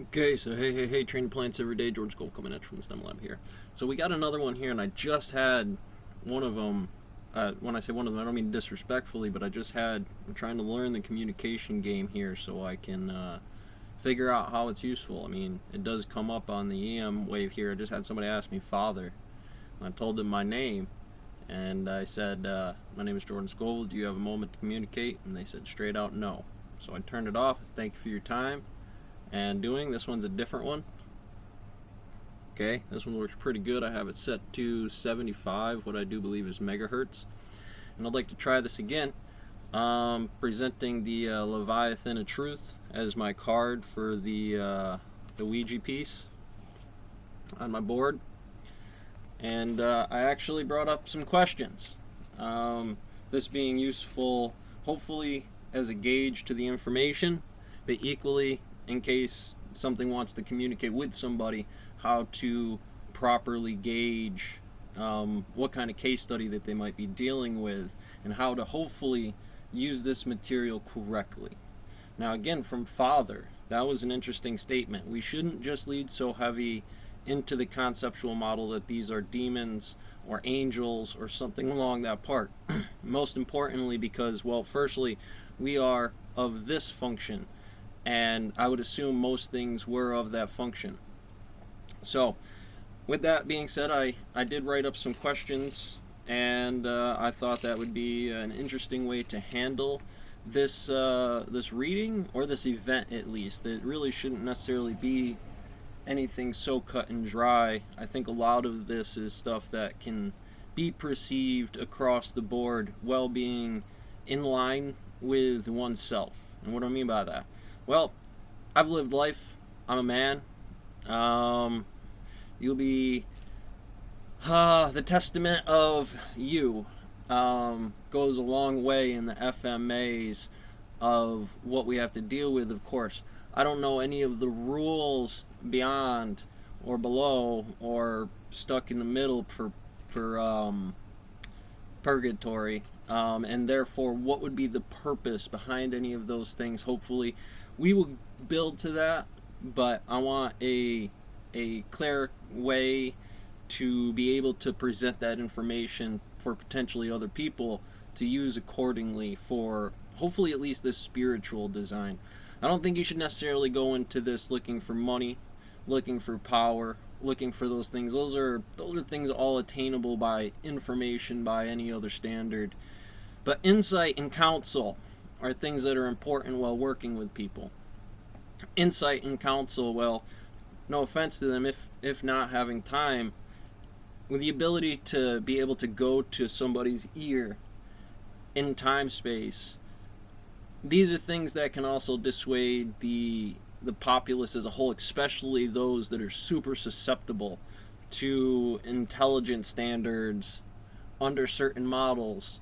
Okay, so hey, training plants every day. George Cole coming at you from the STEM Lab here. So we got another one here, and I just had one of them. When I say one of them, I don't mean disrespectfully, but I'm trying to learn the communication game here so I can figure out how it's useful. I mean, it does come up on the EM wave here. I just had somebody ask me father, and I told them my name, and I said, my name is Jordan Scoville. Do you have a moment to communicate? And they said straight out no. So I turned it off. Thank you for your time. And this one's a different one. Okay, this one works pretty good. I have it set to 75, what I do believe is megahertz. And I'd like to try this again. Presenting the Leviathan of Truth as my card for the Ouija piece on my board. And I actually brought up some questions. This being useful, hopefully, as a gauge to the information, but equally in case something wants to communicate with somebody, how to properly gauge what kind of case study that they might be dealing with, and how to hopefully use this material correctly. Now again, from Father, that was an interesting statement. We shouldn't just lead so heavy into the conceptual model that these are demons or angels or something along that part. Most importantly because, well, firstly, we are of this function, and I would assume most things were of that function. So, with that being said, I did write up some questions, and I thought that would be an interesting way to handle this reading, or this event at least. It really shouldn't necessarily be anything so cut and dry. I think a lot of this is stuff that can be perceived across the board while being in line with oneself. And what do I mean by that? Well, I've lived life. I'm a man. You'll be the testament of you. Goes a long way in the FMAs of what we have to deal with, of course. I don't know any of the rules beyond or below or stuck in the middle for purgatory, and therefore what would be the purpose behind any of those things. Hopefully we will build to that, but I want a clear way to be able to present that information for potentially other people to use accordingly for hopefully at least this spiritual design. I don't think you should necessarily go into this looking for money, looking for power, looking for those things. Those are things all attainable by information, by any other standard. But insight and counsel are things that are important while working with people. Insight and counsel, well, no offense to them, if not having time, with the ability to be able to go to somebody's ear in time space, these are things that can also dissuade the populace as a whole, especially those that are super susceptible to intelligence standards under certain models,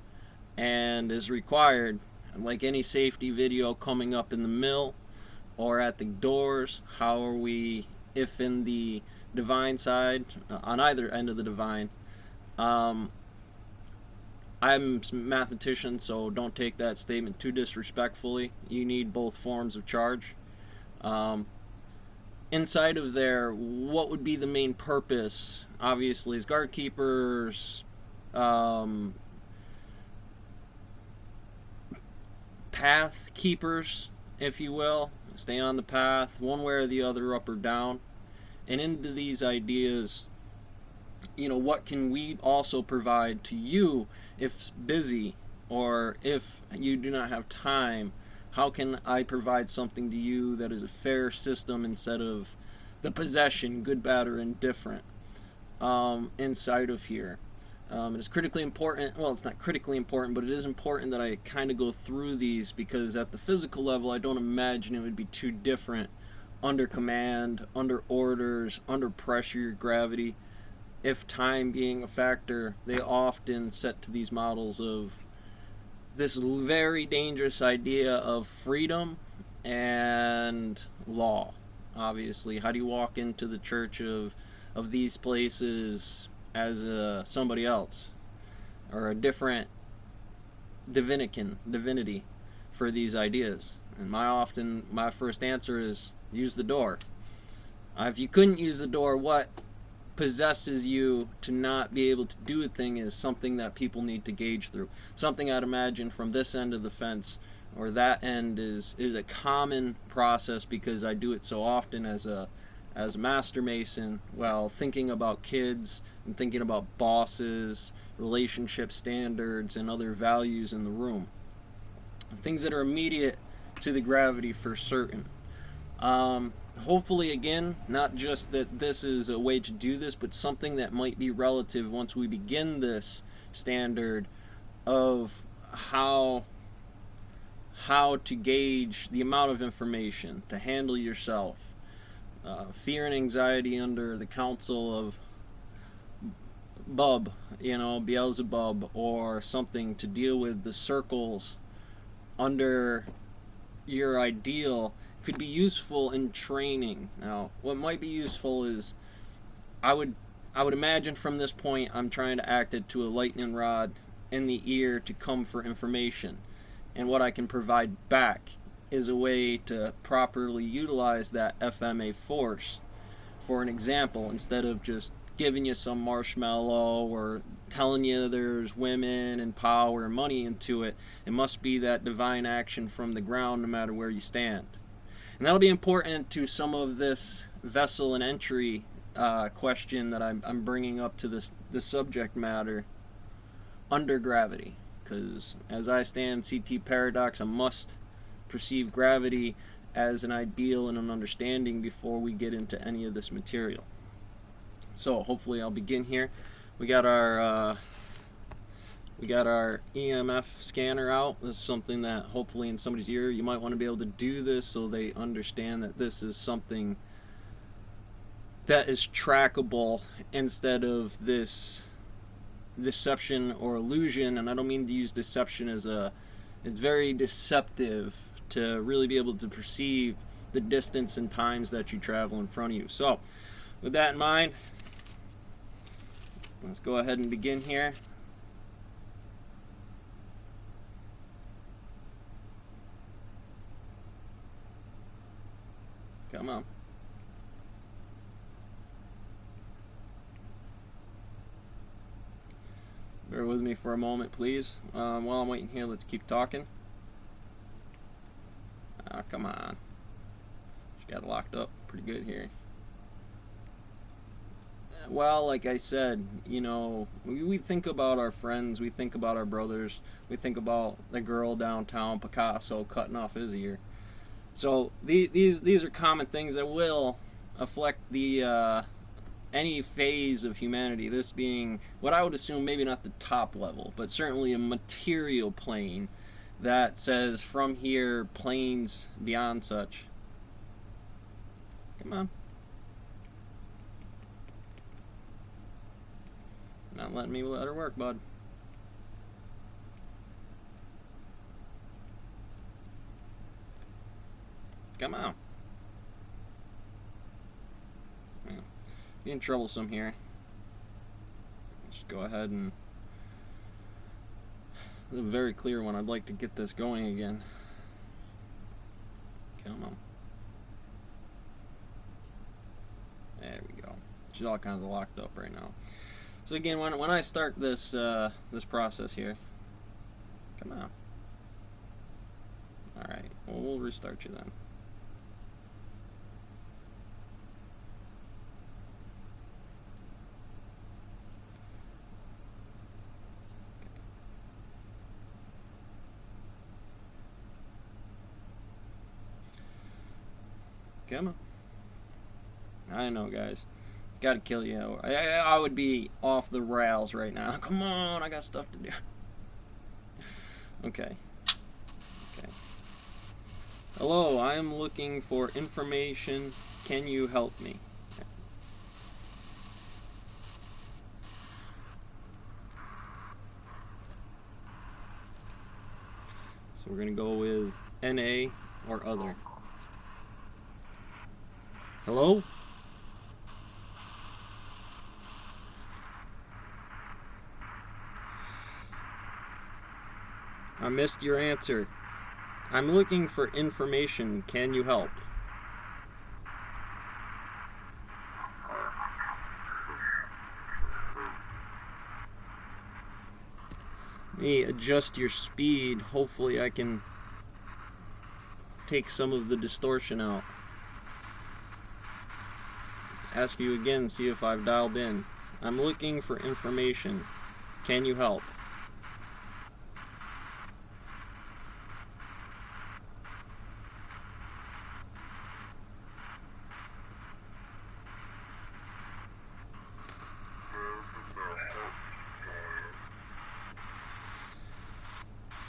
and is required, like any safety video coming up in the mill or at the doors. How are we, if in the divine side, on either end of the divine, I'm a mathematician, so don't take that statement too disrespectfully. You need both forms of charge. Inside of there, what would be the main purpose? Obviously, as guard keepers, path keepers, if you will. Stay on the path, one way or the other, up or down. And into these ideas, what can we also provide to you if busy, or if you do not have time? How can I provide something to you that is a fair system instead of the possession, good, bad, or indifferent, inside of here? And it's critically important. Well, it's not critically important, but it is important that I kind of go through these, because at the physical level, I don't imagine it would be too different under command, under orders, under pressure, gravity. If time being a factor, they often set to these models of this very dangerous idea of freedom and law. Obviously, how do you walk into the church of these places as somebody else, or a different divinity for these ideas? And my first answer is use the door. If you couldn't use the door, what possesses you to not be able to do a thing is something that people need to gauge through. Something I'd imagine from this end of the fence or that end is a common process, because I do it so often as a master mason, while thinking about kids and thinking about bosses, relationship standards, and other values in the room. Things that are immediate to the gravity for certain. Hopefully, again, not just that this is a way to do this, but something that might be relative once we begin this standard of how to gauge the amount of information, to handle yourself. Fear and anxiety under the counsel of Beelzebub, or something to deal with the circles under your ideal, could be useful in training. Now, what might be useful is, I would imagine from this point I'm trying to act it to a lightning rod in the ear to come for information, and what I can provide back is a way to properly utilize that FMA force. For an example, instead of just giving you some marshmallow or telling you there's women and power and money into it, it must be that divine action from the ground no matter where you stand. And that'll be important to some of this vessel and entry question that I'm bringing up to this subject matter under gravity. Because as I stand CT paradox, I must perceive gravity as an ideal and an understanding before we get into any of this material. So hopefully I'll begin here. We got our EMF scanner out. This is something that hopefully in somebody's ear, you might want to be able to do this so they understand that this is something that is trackable instead of this deception or illusion. And I don't mean to use deception as it's very deceptive to really be able to perceive the distance and times that you travel in front of you. So with that in mind, let's go ahead and begin here. Come on. Bear with me for a moment, please. While I'm waiting here, let's keep talking. Oh, come on. She got locked up pretty good here. Well, like I said, we think about our friends, we think about our brothers, we think about the girl downtown, Picasso, cutting off his ear. So these are common things that will affect the any phase of humanity. This being what I would assume maybe not the top level, but certainly a material plane that says from here, planes beyond such. Come on. Not letting me let her work, bud. Come on. Being troublesome here. Let's go ahead and... This is a very clear one. I'd like to get this going again. Come on. There we go. She's all kinds of locked up right now. So again, when I start this this process here, come on. All right. Well, we'll restart you then. Come on. I know, guys. Gotta kill you. I would be off the rails right now. Come on, I got stuff to do. Okay. Hello, I am looking for information. Can you help me? So we're gonna go with NA or other. Hello? I missed your answer. I'm looking for information. Can you help? me adjust your speed. Hopefully I can take some of the distortion out. Ask you again, see if I've dialed in. I'm looking for information. Can you help?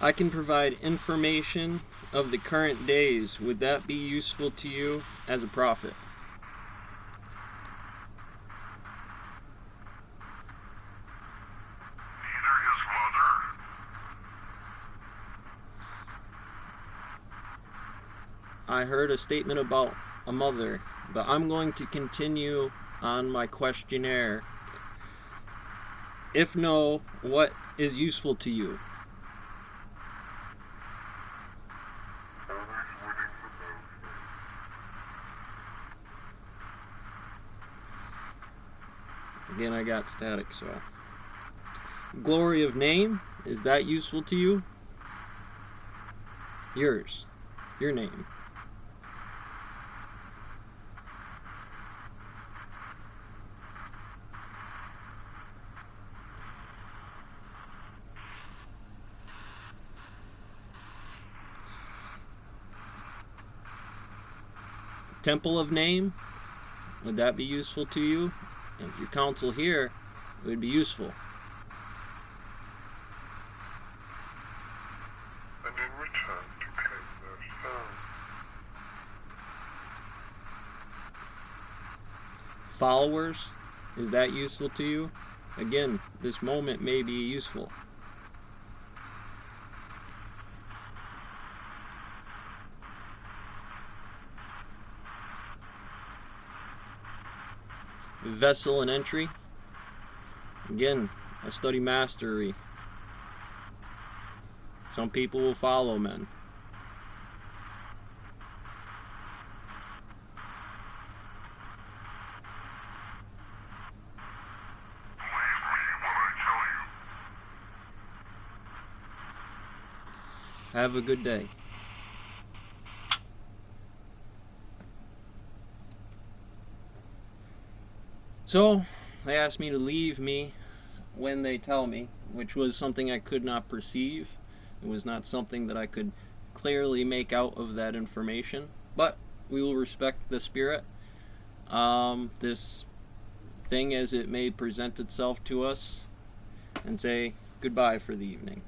I can provide information of the current days. Would that be useful to you as a prophet? Either his mother. I heard a statement about a mother, but I'm going to continue on my questionnaire. If no, what is useful to you? Always winning the most. Again, I got static, so. Glory of name, is that useful to you? Yours. Your name. Temple of name, would that be useful to you? And if your counsel here, it would be useful. And in return to claim their stone. Followers, is that useful to you? Again, this moment may be useful. Vessel and entry. Again, I study mastery. Some people will follow men. Believe me when I tell you. Have a good day. So, they asked me to leave me when they tell me, which was something I could not perceive. It was not something that I could clearly make out of that information. But we will respect the spirit. This thing as it may present itself to us, and say goodbye for the evening.